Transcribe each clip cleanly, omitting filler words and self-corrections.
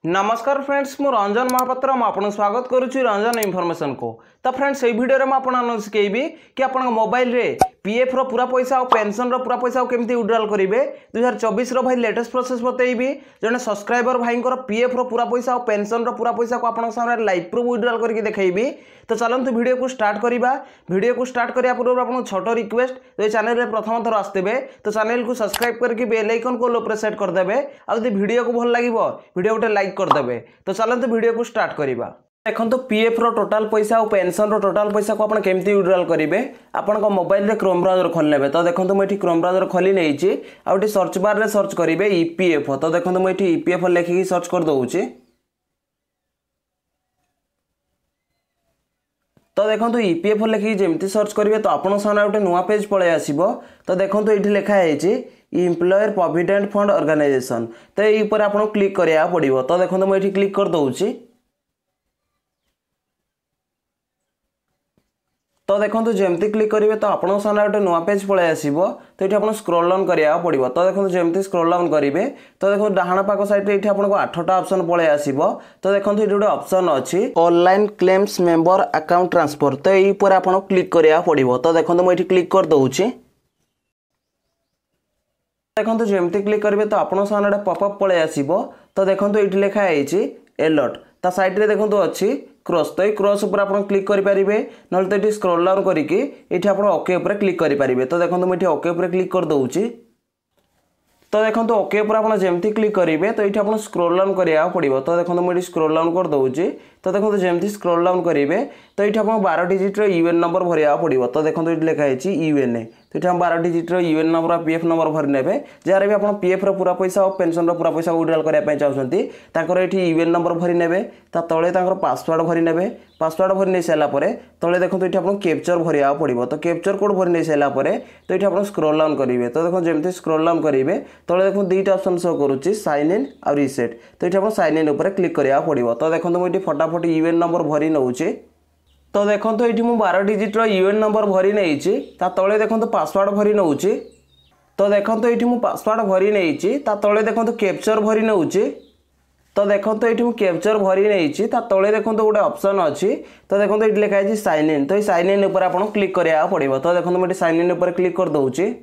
नमस्कार फ्रेंड्स मु रंजन महापात्र आपन स्वागत करुच्ची रंजन इनफॉरमेशन को। तो फ्रेंड्स ये वीडियो में आपको शिखेबी कि आप मोबाइल रे पीएफ रो पूरा पैसा और पेंशन रो पूरा पैसा केमती विड्रॉल करेंगे 2024 रो भाई लेटेस्ट प्रोसेस बतेबी। जड़े सब्सक्राइबर भाई पीएफ रो पूरा पैसा और पेंशन रो पूरा पैसा को आपन सामने लाइव प्रूफ विड्रॉल करके देखैबी। तो चलते वीडियो को स्टार्ट करवा। वीडियो को स्टार्ट करिया पूर्व आपको छोट रिक्वेस्ट जो चैनल में प्रथम थर आसते तो चैनल को सब्सक्राइब करके बेल आइकन को लो सेट करदे। और वीडियो को भल लगे वीडियो गोटे लाइक करदे। तो चलते वीडियो को स्टार्ट करवा। देखो तो पीएफ रो टोटाल पैसा और पेंशन रो टोटाल पैसा को आप केमती विड्रॉल करेंगे आपण मोबाइल रे क्रोम ब्राउजर खोल लेबे। तो देखो मुझे क्रोम ब्राउजर खोली नहीं आउट सर्च बार रे सर्च करेंगे ईपीएफ। तो देखो मुझे ईपीएफ लिखिकी सर्च कर दूची। तो देखो ईपीएफ लिखिकी जमती सर्च करेंगे तो आपन सामने गोटे नुआ पेज पलि आसो। तो देखो ये लिखाई एम्प्लॉयर प्रोविडेंट फंड ऑर्गेनाइजेशन। तो ये आपको क्लिक करा पड़ो। तो देखो मुझे क्लिक कर दूची। तो देखो जमती क्लिक करेंगे तो आपन सामने गोटे नुआ पेज पलि आसो। तो ये आपको स्क्रॉल डाउन करा पड़ो। तो देखो जमती स्क्रॉल डाउन करेंगे तो देखो डाहाण पाख साइड ये आपको 8टा ऑप्शन पलि आसो। तो देखो ये गोटे ऑप्शन अच्छी online claims member account transfer. तो यही पर आपको क्लिक करा पड़ो। तो देखो मुझे क्लिक कर दूची। देखो जमती क्लिक करेंगे तो आपन सामने गोटे पॉपअप पलि आसो। तो देखो ये लिखाई अलर्ट ता साइड रे देखो अच्छी क्रॉस। तो ये क्रॉस ऊपर आप क्लिक करेंगे ना तो ये स्क्रॉल डाउन करके ये आप ओके ऊपर क्लिक करेंगे। तो देखो मुझे ओके ऊपर क्लिक कर दूची। तो देखो ओके ऊपर आप जमती क्लिक करेंगे तो ये आप स्क्रॉल डाउन करा पड़ो। तो देखो मुझे स्क्रॉल डाउन कर दूची। तो देखो जमती स्क्रॉल डाउन करेंगे तो ये आप 12 डिजिट यूएन नंबर भरिया पड़ो। तो देखो ये लिखाई यूएनए। तो ये 12 digit UN number PF number भरी ने जार भी आप पीएफ रो पूरा पैसा और पेंशन रो पूरा पैसा विड्रॉल करने चाहते ये यूएन नंबर भरी ने तले पासवर्ड भरी ने। पासवर्ड भरी नहीं सारापर तले देखो ये आपको कैप्चर भरिया पड़ो। तो कैप्चर कोड भरी नहीं सारापर तो ये आप स्क्रॉल डाउन करेंगे। तो देखो जमती स्क्रॉल डाउन करेंगे तले देखो 2टा ऑप्शन शो करुच्ची साइन इन और रिसेट। तो ये आप साइन इन ऊपर क्लिक करा पड़ो। तो देखो मुझे फटाफट यूएन नंबर भरी नौचे। तो देखो ये मुझे 12 डिजिट यूएन नंबर भरी नहीं तले देखो पासवर्ड भरी नौचे। तो देखो ये मुझे पासवर्ड भरी नहीं तले देखो कैप्चर भरी नौचे। तो देखो ये मुझे कैप्चर भरी नहीं तले देखो गोटे ऑप्शन अच्छी। तो देखो ये लिखाई साइन इन। तो ये साइन इन ऊपर आपको क्लिक करा पड़ो। तो देखो मुझे साइन इन ऊपर क्लिक कर दूची।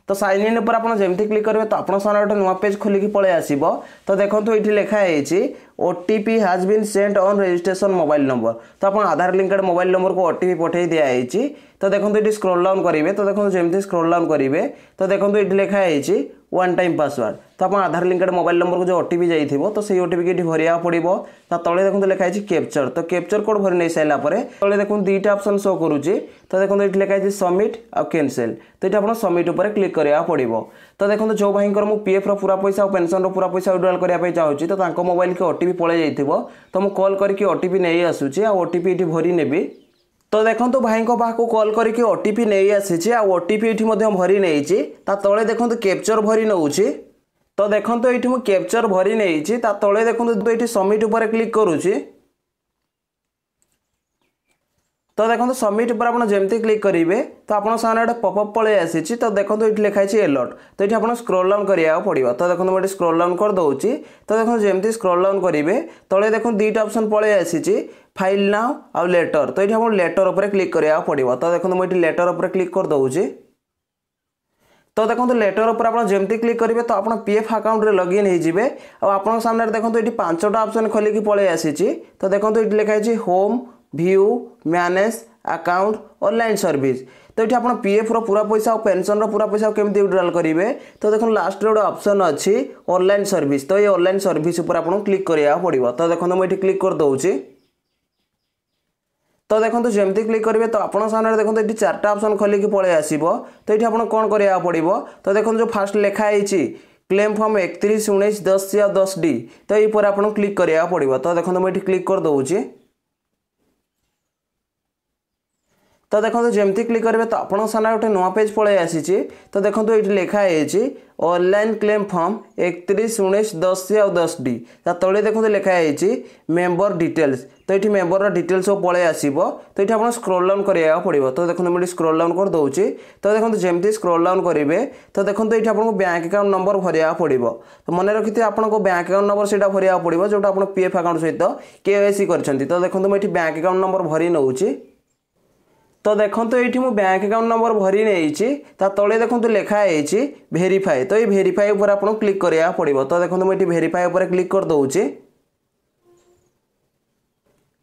तो साइन इन ऊपर आप जमती क्लिक करेंगे तो आपन सामने गोटे नुआ पेज खोलिकी पलि आसो। तो देखो ये लिखाई OTP has been sent on registration mobile number. तो आप आधार लिंकेड मोबाइल नंबर को ओटीपी पठे दिखाई। तो देखो ये स्क्रॉल डाउन करेंगे। तो देखो जमती स्क्रॉल डाउन करेंगे तो देखो ये लिखाई वन टाइम पासवर्ड। तो आप आधार लिंकेड मोबाइल नंबर को जो ओटीपी जाइए तो से ओटीपी की भरिया पड़ो। तले देखो लिखाई कैप्चर। तो कैप्चर कोड भरी नहीं सारापर तले देखो 2टा ऑप्शन शो करुच्ची। तो देखो ये लिखाई सबमिट और कैंसिल। तो ये आप सबमिट ऊपर क्लिक करा पड़ो। तो देखो जो भाई पीएफ रो पूरा पैसा और पेंशन रो पूरा पैसा विड्रॉल करने चाहूँगी तो मोबाइल के ओटीपी पलि जाइए। तो मुझे कॉल करके ओटीपी नहीं आसूँ और ओटीपी ये भरी नेबी। तो देखो भाई पाक कॉल करके ओटीपी नहीं आसी आ ओटीपी ये भरी नहीं तले देखो कैप्चर भरी नौची। तो देखो ये मुझे कैप्चर भरी नहीं तले देखो ये सबमिट ऊपर क्लिक करुच्ची। तो देखो सबमिट ऊपर आप जमती क्लिक करेंगे तो आप सामने गोटे पॉपअप पलि आसी। तो देखो ये लिखाई अलर्ट। तो ये आप स्क्रॉल डाउन करा पड़ो। तो देखो मुझे स्क्रॉल डाउन कर दूची। तो देखो जमती स्क्रॉल डाउन करेंगे तले देखो 2टा ऑप्शन पलि आसी फाइल नाउ और लेटर। तो ये आप लेटर ऊपर क्लिक करा पड़ो। तो देखो मुझे लेटर ऊपर क्लिक कर दूची। तो देखो लेटर ऊपर आप जमती क्लिक करेंगे तो आप पीएफ अकाउंट रे लॉगिन होइजिबे। और आपन सामने देखो ये 5टा ऑप्शन खोलिकी पलि आसी। तो देखो ये लिखाई home view manage account online service. तो ये आप पीएफ रो पूरा पैसा और पेंशन रो पूरा पैसा केमती विड्रॉल करेंगे। तो देखो लास्ट गोटे ऑप्शन अच्छी ऑनलाइन सर्विस। तो ये ऑनलाइन सर्विस ऊपर आपको क्लिक करा पड़ो। तो देखो मुझे क्लिक कर दूची। तो देखो जमती क्लिक करेंगे तो आपन सामने देखो ये 4टा ऑप्शन खोलिकी पलि आसो। तो ये आपको कौन करा पड़ो। तो देखो जो फास्ट लिखाई क्लेम फॉर्म 311910 या 10D। तो ये पर आपको क्लिक करा पड़ो। तो देखो मुझे क्लिक कर दूची। तो देखो जमती क्लिक करेंगे तो आपन सामने गोटे नुआ पेज पलि आसी। तो देखो ये लिखाई ऑनलाइन क्लेम फॉर्म 31/19/10 तले देखो लिखाई मेंबर डिटेल्स। तो ये मेंबर डिटेल्स सब पलि आसो। तो ये आप स्क्रॉल डाउन करा पड़ो। तो देखो मुझे स्क्रॉल डाउन कर दूसरी। तो देखो जमती स्क्रॉल डाउन करेंगे तो देखो ये आपको बैंक अकाउंट नंबर भरिया पड़ो। तो मन रखी आपको बैंक अकाउंट नंबर से भरिया पड़ो जो आप पीएफ अकाउंट सहित केवाईसी कर। तो देखो मुझे बैंक अकाउंट नंबर भरी नौची। तो देखो ये मुझे बैंक अकाउंट नंबर भरी नहीं तले देखो लिखाई वेरीफाई। तो ये वेरीफाई उपर आपको क्लिक करा पड़ो। तो देखो मुझे वेरीफाई उपर क्लिक कर दूसरी।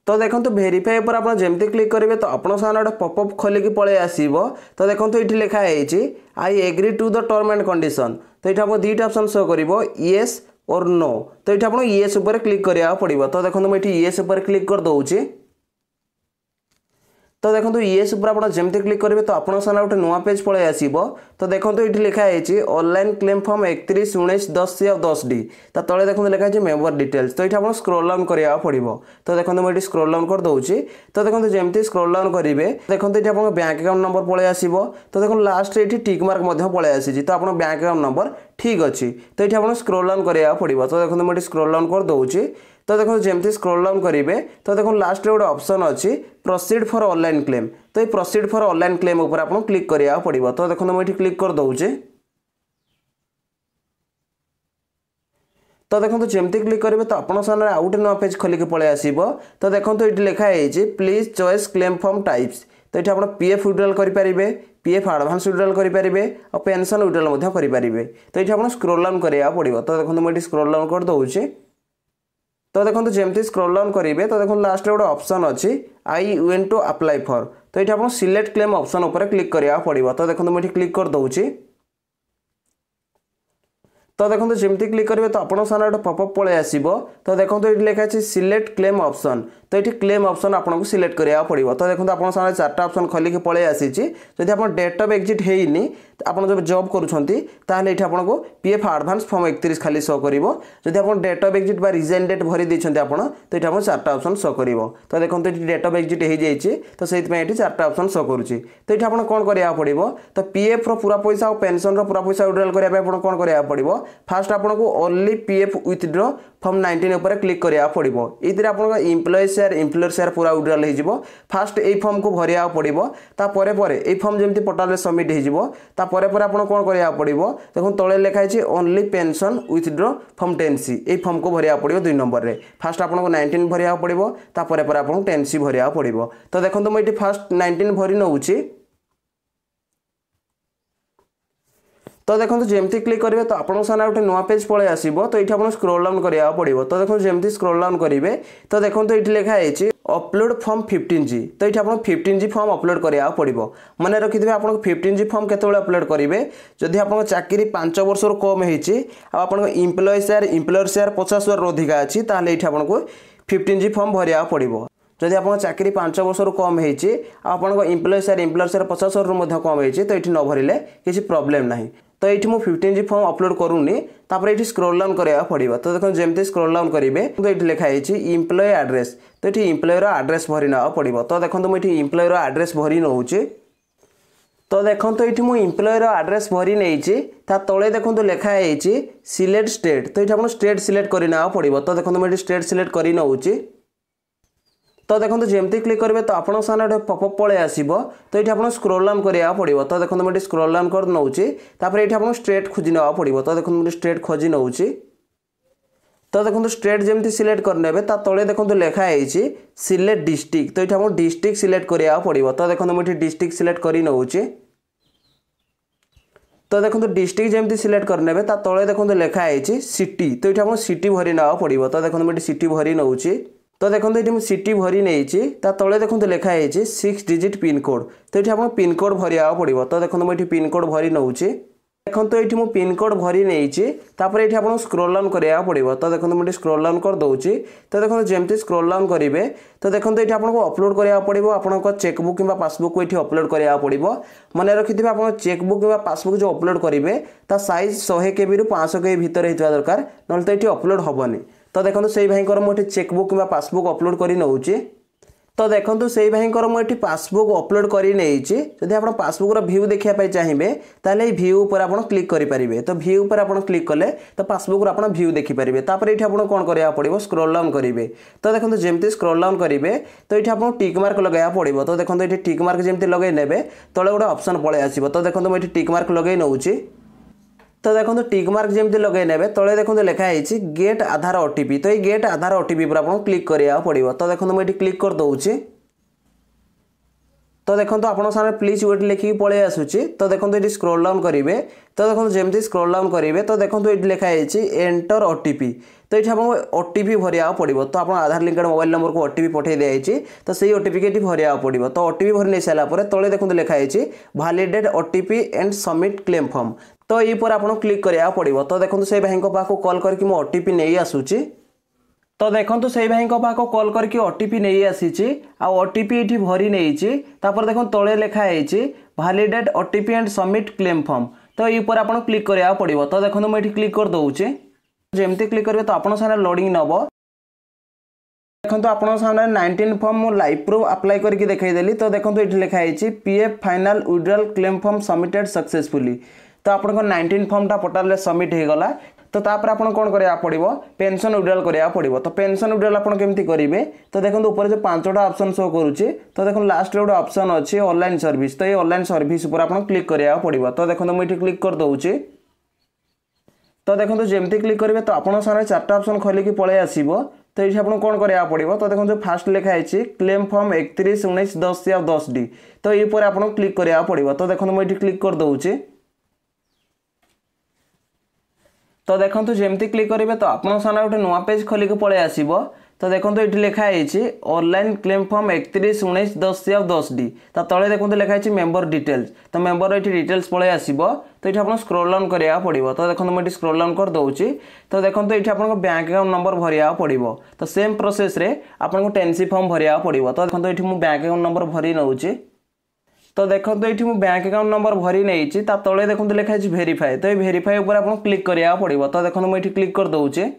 तो देखो वेरीफाई उपर आप जमती क्लिक करेंगे तो आपन सामने गोटे पॉपअप खोलिकी पलि आसो। तो देखो ये लिखाई I agree to the term and condition. तो ये आपको दुईटा ऑप्शन शो कर येस और नो। तो ये आपको येस उपर क्लिक करा पड़ो। तो देखो मुझे येस उपर क्लिक कर दूसरी। तो देखो येस उपर आप जमती क्लिक करेंगे तो आपन सामने गोटे नुआ पेज पलि आसो। तो देखो ये लिखाई ऑनलाइन क्लेम फॉर्म 31/19/10 ता तले देखो लिखाई मेंबर डिटेल्स। तो ये आप स्क्रॉल डाउन करा पड़ो। तो देखो मुझे स्क्रॉल डाउन कर दूसरी। तो देखो जमती स्क्रॉल डाउन करेंगे देखो ये आप बैंक अकाउंट नंबर पलि आसो। तो देखो लास्ट ये टिक मार्क पलि आसी। तो आप बैंक अकाउंट नंबर ठीक अच्छी। तो ये आप स्क्रॉल डाउन करा पड़ो। तो देखो मुझे स्क्रॉल डाउन कर दूसरी। तो देखो जमती स्क्रॉल डाउन करेंगे तो देखो लास्ट गोटे ऑप्शन अच्छी प्रोसीड फॉर ऑनलाइन क्लेम। तो ये प्रोसीड फॉर ऑनलाइन क्लेम उपर आपको क्लिक करा पड़ो। तो देखो मुझे क्लिक कर दूसरी। तो देखो जमती क्लिक करेंगे तो आपन सामने आउ गोटे नुआ पेज खोलिक पलि आसो। तो देखो ये लिखाई please choice claim form types. तो ये आप पीएफ विड्रॉल करेंगे, पीएफ एडवांस विड्रॉल करेंगे और पेंशन विड्रॉल करेंगे। तो ये आप स्क्रॉल डाउन करा पड़ो। तो देखो मुझे स्क्रॉल डाउन कर दूसरी। तो देखो जमती स्क्रॉल डाउन करेंगे तो देखो लास्ट गोटे ऑप्शन अच्छी I want to apply for. तो ये आप सिलेक्ट क्लेम ऑप्शन उपर क्लिक करा पड़ो। तो देखो मुझे क्लिक कर दूसरी। तो देखो जमती क्लिक करेंगे तो आपन सामने गोटे पॉपअप पलि आसो। तो देखो ये लिखाई सिलेक्ट क्लेम ऑप्शन। तो ये क्लेम ऑप्शन आपको सिलेक्ट करा पड़ो। तो देखो आप सामने 4टा ऑप्शन खोलिक पलि आसी। जदि आप डेट ऑफ एग्जिट होनी आप जब जॉब करें आपको पीएफ एडवांस फॉर्म 31 खाली शो कर। जदि आप date of exit resign date भरी देते आप तो ये आपको 4टा ऑप्शन शो कर। तो देखो ये डेट ऑफ एग्जिट हो जाए तो से 4टा ऑप्शन शो करुँच। तो ये आपको कौन करा पड़ो तो पीएफ पूरा पैसा और पेंशन पूरा पैसा विड्रॉल करने कौन करा पड़ो फास्ट आपको ओनली पीएफ विथड्रॉ फॉर्म 19 उपर क्लिक करा पड़ो। ये आपको एम्प्लॉय शेयर एम्प्लॉयर शेयर पूरा विड्रॉल हो फास्ट ये फॉर्म को भरिया पड़ो। तापर ये फॉर्म जमी पोर्टाल सबमिट होपर आप कौन करा पड़ो देखो तले लिखाई only pension withdraw form 10C। ये फॉर्म को भरिया पड़ो 2 नंबर रे। फास्ट आपको 19 भरिया पड़ो तापर आपको 10C भरिया पड़ो। तो देखो मुझे फास्ट 19 भरी नौची। तो देखो जमती क्लिक करेंगे तो आपन सामने गोटे नुआ पेज पलि आसो। तो ये आप स्क्रॉल डाउन करा पड़ो। तो देखो जमती स्क्रॉल डाउन करेंगे तो देखो ये लिखाई अपलोड फॉर्म 15G। तो ये आप 15G फॉर्म अपलोड करा पड़ो। मन रखिथे आप 15G फॉर्म केतବେଳେ अपलोड करेंगे जदि आप चाकरी 5 वर्ष कम हो एम्प्लॉय शेयर एम्प्लॉयर शेयर 50,000 अधिका अच्छी ताले ये आपको 15G फॉर्म भरिया पड़ो। जदि आप चाकरी 5 वर्ष कम हो एम्प्लॉय शेयर एम्प्लॉयर शेयर 50,000 कम हो तो ये न भरले किसी प्रॉब्लम ना। तो ये मुझे 15G फॉर्म अपलोड करूनी तापर ये स्क्रॉल डाउन करा पड़ो। तो देखो जमती स्क्रॉल डाउन करेंगे तो ये लिखाई एम्प्लॉय एड्रेस। तो ये एम्प्लॉयर एड्रेस भरी ना पड़ो। तो देखो मुझे एम्प्लॉयर एड्रेस भरी नौचे। तो देखो ये मुझे एम्प्लॉयर एड्रेस भरी नहीं तले देखो लिखाई सिलेक्ट स्टेट। तो ये आप स्टेट सिलेक्ट करना पड़ो। तो देखो मुझे स्टेट सिलेक्ट कर नौचे। तो देखो जमती क्लिक करेंगे तो आपन सामने गोटे पॉपअप पलि आसो। तो ये आप स्क्रॉल डाउन करा पड़ो। तो देखो मुझे स्क्रॉल डाउन कर नौचे तापर ये आप स्ट्रेट खोजी ना पड़ो। तो देखो मुझे स्ट्रेट खोजी नौचे। तो देखो स्ट्रेट जमती सिलेक्ट करने तले देखो लिखाई सिलेक्ट डिस्ट्रिक्ट। तो ये आप डिस्ट्रिक्ट सिलेक्ट करा पड़ो। तो देखो मुझे डिस्ट्रिक्ट सिलेक्ट कर नौचे। तो देखो डिस्ट्रिक्ट जमती सिलेक्ट करने तले देखो लिखाई सिटी। तो ये आप सिटी भरी ना पड़ो। तो देखो मुझे सिटी भरी नौचे। तो देखो ये मुझे सिटी भरी नहीं तले देखो लिखाई 6 डिजिट पिनकोड। तो ये आप पिनकोड भरिया पड़ो। तो देखो मुझे पिनकोड भरी नौचे। देखो ये मुझे पिनकोड भरी नहीं ये आप स्क्रॉल डाउन करा पड़ो। तो देखो मुझे स्क्रॉल डाउन कर दूसरी। तो देखो जमती स्क्रॉल डाउन करेंगे तो देखो ये आपको अपलोड करा पड़ो। आप चेकबुक कि पासबुक को ये अपलोड करा पड़ो। मन रखिथे आप चेकबुक कि पासबुक जो अपलोड करेंगे ता साइज 100 KB रु 500 KB भितर होता दरकार ना तो ये अपलोड हेनी। तो देखो से भाई मुझे चेकबुक कि पासबुक अपलोड कर नौचे। तो देखो से भाईकर मुझे पासबुक अपलोड कर जदि आप पासबुक भ्यू देखा चाहिए ताले भ्यू पर आप क्लिक करेंगे। तो भ्यू पर आप क्लिक कले तो पासबुक आप भ्यू देखिपारे। ये आपको कौन करा पड़ो स्क्रॉल डाउन करेंगे। तो देखो जमी स्क्रॉल डाउन करेंगे तो ये आपको टिक मार्क लगे पड़ो। तो देखो ये टिक मार्क जमी लगे ने तले गोटे ऑप्शन पलि आसो। तो देखो मुझे टिक मार्क लगे नौची। तो देखो टिक मार्क जमी लगे ने तले देखो लिखाई गेट आधार ओटीपी। तो ये गेट आधार ओटीपी पर आपको क्लिक करा पड़ो। तो देखो मुझे क्लिक कर दूची। तो देखो आप सामने प्लीज वेट लिखिकी पलि आसूची। तो देखो ये स्क्रॉल डाउन करेंगे। तो देखो जमी स्क्रॉल डाउन करेंगे तो देखो ये लिखाई एंटर ओटीपी। तो ये आपको ओटीपी भरिया पड़ो। तो आप आधार लिंकेड मोबाइल नंबर को ओटीपी पठे दिखाई। तो सही ओटीपी के भरिया पड़ो। तो ओटीपी भरी नहीं सारापर तले देखो लिखाई validate OTP and submit claim form. तो ये पर आपको क्लिक करा पड़ो। तो देखो से भाई पाक कॉल करके मो ओटीपी नहीं आसूची। तो देखो से भाई पाक कॉल करके ओटीपी नहीं आसी आ ओटीपी ये भरी नहीं। देखो तले लिखाई validate OTP and submit claim form. तो ये पर आपको क्लिक करा पड़ो। तो देखो मुझे क्लिक कर दूचे। जमती क्लिक करेंगे तो आपन सामने लोडिंग नब। देखो आपन सामने 19 फॉर्म मु लाइव प्रूफ अप्लाई करके देखईदेली। तो देखो ये लिखाई PF final withdrawal claim form submitted successfully. तो आप 19 फॉर्मटा पोर्टाल सबमिट हो गला। तो तापर आपन कौन करा पड़ो पेंशन विड्रॉल करा पड़ो। तो पेंशन विड्रॉल आपन केमती करेंगे। तो देखो ऊपर जो 5टा ऑप्शन शो करुचे। तो देखो लास्ट गोटे ऑप्शन अच्छी ऑनलाइन सर्विस। तो ये ऑनलाइन सर्विस पर आपन क्लिक करा पड़ो। तो देखो मुझे क्लिक कर दूचे। तो देखो जमती क्लिक करेंगे तो आपन सामने 4टा ऑप्शन खोलिकी पलि आसो। तो ये आपको कौन करा पड़ो। तो देखो जो फास्ट लिखाई क्लेम फॉर्म 31/19/10 तो ये पर आपको क्लिक करा पड़ो। तो देखो मुझे क्लिक कर दूचे। तो देखो जमती क्लिक करेंगे तो आप सामने गोटे नुआ पेज खोलिक पलि आसो। तो देखो ये लिखाई ऑनलाइन क्लेम फॉर्म 31/19/10 तो तले देखो लिखाई मेंबर डिटेल्स। तो मेंबर ये डिटेल्स पलि आसो। तो ये आपको स्क्रॉल डाउन करा पड़ो। तो देखो मुझे स्क्रॉल डाउन कर दूची। तो देखो ये आपको बैंक अकाउंट नंबर भरिया पड़ो। तो सेम प्रोसेस रे आपको टेंसी फॉर्म भरिया पड़ो। तो देखो ये बैंक अकाउंट नंबर भरी नौची। तो देखो ये बैंक अकाउंट नंबर भरी नहीं तले देखो लिखाई वेरीफाई। तो ये वेरीफाई ऊपर आपको क्लिक करा पड़ो। तो देखो मुझे क्लिक कर दूचे।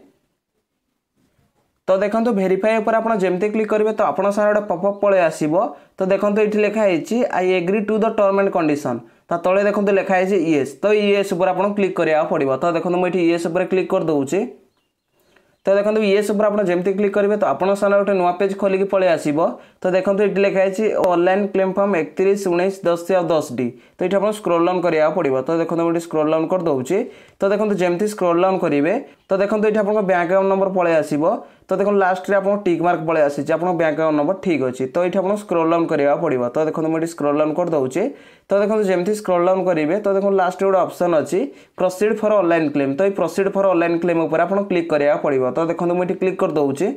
तो देखो वेरीफाई ऊपर आप जमती क्लिक करेंगे तो आपन सामने गोटे पॉपअप पलि आसो। तो देखो ये लिखाई I agree to the term and condition. तो तले देखो लिखाई येस। तो येस ऊपर आपको क्लिक करा पड़ो। तो देखो मुझे येस ऊपर क्लिक कर दूचे। तो देखो येस ऊपर आप जमती क्लिक करेंगे तो आपन सामने गोटे नुआ पेज खोलिक पलि आसो। तो देखो ये लिखाई ऑनलाइन क्लेम फॉर्म 31/19/10 तो ये आपको स्क्रॉल डाउन करा पड़ो। तो देखो मुझे स्क्रॉल डाउन कर दूचे। तो देखो जमती स्क्रॉल डाउन करेंगे तो देखो ये आपको बैंक अकाउंट नंबर पलि आसो। तो देखो लास्ट रे आपको टिक मार्क पलि आसी आपको बैंक अकाउंट नंबर ठीक अच्छी। तो ये आपको स्क्रॉल डाउन करा पड़ो। तो देखो मुझे स्क्रॉल डाउन कर दूचे। तो देखो जमती स्क्रॉल डाउन करेंगे तो देखो लास्ट गोटे ऑप्शन अच्छी प्रोसीड फॉर ऑनलाइन क्लेम। तो ये प्रोसीड फॉर ऑनलाइन क्लेम ऊपर आपको क्लिक करा पड़ो। तो देखो मुझे क्लिक कर दूचे।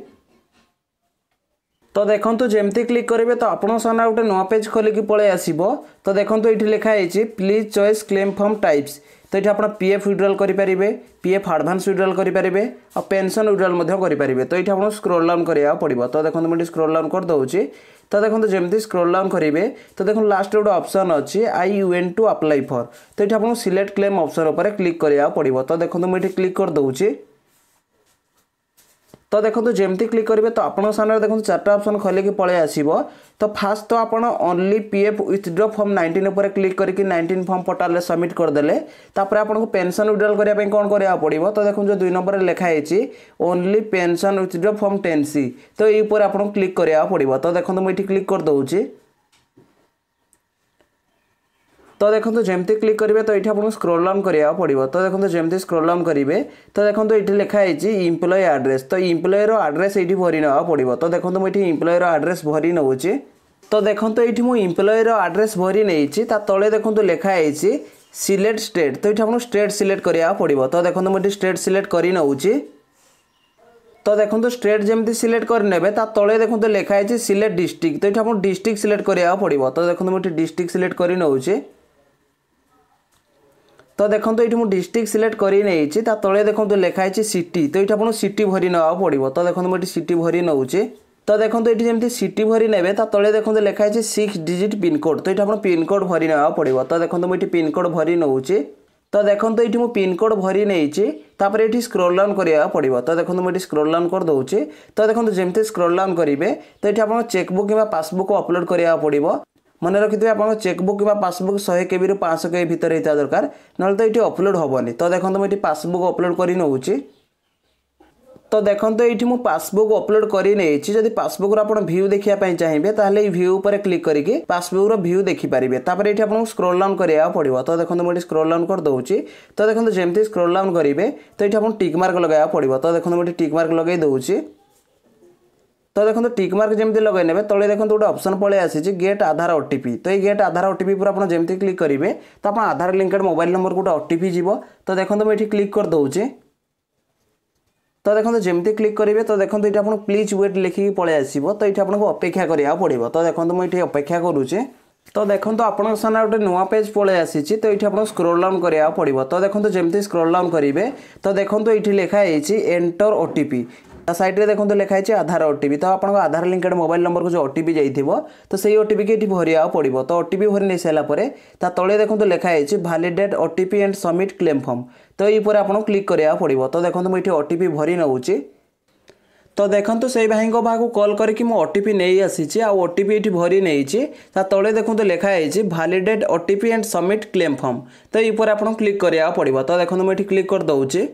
तो देखो जमती क्लिक करेंगे तो आपन सामने गोटे नुआ पेज खोलिक पलि आसो। तो देखो ये लिखाई please choice claim form types. तो ये आप पीएफ विड्रॉल करेंगे पीएफ एडवांस विड्रॉल करेंगे और पेंशन विड्रॉल करेंगे। तो ये आपको स्क्रॉल डाउन करा पड़ो। तो देखो मुझे स्क्रॉल डाउन कर दूची। तो देखो जमती स्क्रॉल डाउन करेंगे तो देखो लास्ट गोटे ऑप्शन अच्छी आई यूएन टू अप्लाई फॉर। तो ये आपको सिलेक्ट क्लेम ऑप्शन पर क्लिक करा पड़ो। तो देखो मुझे क्लिक कर दूची। तो देखो जमती क्लिक करेंगे तो आपन सामने देखो 4टा ऑप्शन खोलिक पलि आसो। तो फास्ट तो आपन ओनली पीएफ विथड्रॉ फॉर्म 19 पर क्लिक करके 19 फॉर्म पोर्टाल सबमिट करदे। तापर आपको पेंशन विड्रॉल करने कौन करा पड़ो। तो देखो जो 2 नंबर लिखाई only pension withdraw form 10C। तो ये ऊपर आपको क्लिक करा पड़ो। तो देखो मुझे क्लिक कर दूची। तो देखो जमती क्लिक करेंगे तो ये आपको स्क्रॉल डाउन करा पड़ो। तो देखो जमती स्क्रॉल डाउन करेंगे तो देखो ये लिखाई इम्प्लॉय एड्रेस। तो इम्प्लॉयर एड्रेस ये भरी ना पड़ो। तो देखो मुझे इम्प्लॉयर एड्रेस भरी नौचे। तो देखो ये मुझे इम्प्लॉयर एड्रेस भरी नहीं तले देखो लिखाई सिलेक्ट स्टेट। तो ये आपको स्टेट सिलेक्ट करा पड़ो। तो देखो मुझे स्टेट सिलेक्ट कर नौची। तो देखो स्टेट जमती सिलेक्ट करने तले देखो लिखाई सिलेक्ट डिस्ट्रिक्ट। तो ये आपको डिस्ट्रिक्ट सिलेक्ट करा पड़ो। तो देखो मुझे डिस्ट्रिक्ट सिलेक्ट कर नौचे। तो देखो ये डिस्ट्रिक्ट सिलेक्ट कर नहीं तले देखो लिखाई सिटी। तो ये आपको सिटी भरी ना पड़ो। तो देखो मुझे सिटी भरी नौचे। तो देखो ये जमी सिटी भरी ने तले देखो लिखाई 6 डिजिट पिनकोड। तो ये आपको पिनकोड भरी ना पड़ो। तो देखो मुझे पिनकोड भरी नौचे। तो देखो ये मुझे पिनकोड भरी नहीं तापर ये स्क्रोल डाउन करा पड़ो। तो देखो मुझे स्क्रोल डाउन कर दूसरी। तो देखो जमी स्क्रोल डाउन करेंगे तो ये आप चेकबुक कि पासबुक अपलोड करा पड़ो। मन रखिए आप चेकबुक कि पासबुक 100 KB रू 500 KB भितर होता दरकार ना तो ये अपलोड हेनी। तो देखो मुझे पासबुक अपलोड कर नौची। तो देखो ये मुझे पासबुक अपलोड कर जब पासबुक आप व्यू देखापी चाहिए ताहले व्यू पर क्लिक करके पासबुक व्यू देखिपारे। तापर ये आपको स्क्रोल डाउन करा पड़ो। तो देखो मुझे स्क्रोल डाउन कर दूसरी। तो देखो जमी स्क्रोल डाउन करेंगे तो ये आपको टिक मार्क लगाया पड़ो। तो देखो मुझे टिक मार्क लगे दूसरी। तो देखो टिक मार्क जमी लगे ने तले देखो गोटे ऑप्शन पलि आसी गेट आधार ओटीपी। तो ये गेट आधार ओटीपी पर आप जमी क्लिक करेंगे तो आप आधार लिंकेड मोबाइल नंबर गोटे ओटीपी जीव। तो देखो मुझे क्लिक कर दूसरी। तो देखो जमी क्लिक करेंगे तो देखो ये आपको प्लीज वेट लिखिकी पलि आसो। तो ये आपको अपेक्षा करा पड़ो। तो देखो मुझे अपेक्षा करुचे। तो देखो आप सामने गोटे नुआ पेज पलि आसी। तो ये आपको स्क्रोल डाउन करा पड़ो। तो देखो जमी स्क्रोल डाउन करेंगे तो देखो ये लिखाई एंटर ओटीपी। साइड रे देखो लिखाई आधार ओटीपी। तो आपको आधार लिंकेड मोबाइल नंबर को जो ओटीपी जाइए तो सही ओटीपी की ये भरिया पड़ो। तो ओटीपी भरी नहीं सारापर तले देखो लिखाई validate OTP and submit claim form. तो ये आपको क्लिक करा पड़ो। तो देखो मुझे ओटीपी भरी नौची। तो देखो से भाई पाक कॉल करके मु ओटीपी नहीं आसी ओटीपी ये भरी नहीं तले देखो लिखाई validate OTP and submit claim form. तो ये आपको क्लिक करा पड़ो। तो देखो मुझे क्लिक कर दूसरी।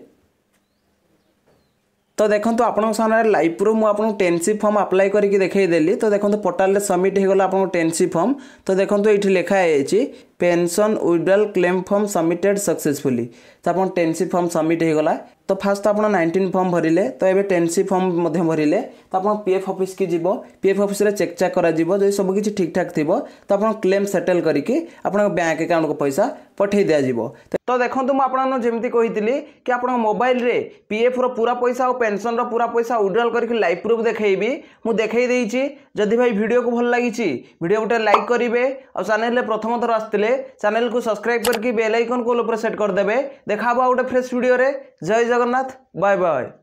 तो देखो आपन सामने लाइव प्रूफ मुझे टेनसी फॉर्म अप्लाई करके देखईदेली। तो देखो पोर्टाल सबमिट होगा आप टेनसी फॉर्म। तो देखो ये लिखाई pension withdrawal claim form submitted successfully. तो आप टेनसी फॉर्म सबमिट होगा। तो फास्ट आप 19 फॉर्म भरिले। तो ये टेनसी फॉर्म भरिले तो आप पीएफ ऑफिस की जीव। पीएफ ऑफिस चेक चाक करा जो सब किसी ठीक ठाक थी तो आप क्लेम सेटल करके अपना बैंक अकाउंट को पैसा पठे दिज्व। तो देखो मुझे जमी कही कि आप मोबाइल रे पीएफ रो पूरा पैसा और पेंशन रो पूरा पैसा विड्रॉल करके लाइव प्रूफ देखी मुझे देखई। जदि भाई वीडियो को भल लगी वीडियो गोटे लाइक करेंगे और चैनल में प्रथम थर आसते चैनल को सब्सक्राइब करके बेल आइकन को सेट करदे। देखा गोटे फ्रेश वीडियो रे। जय जगन्नाथ। Bye bye.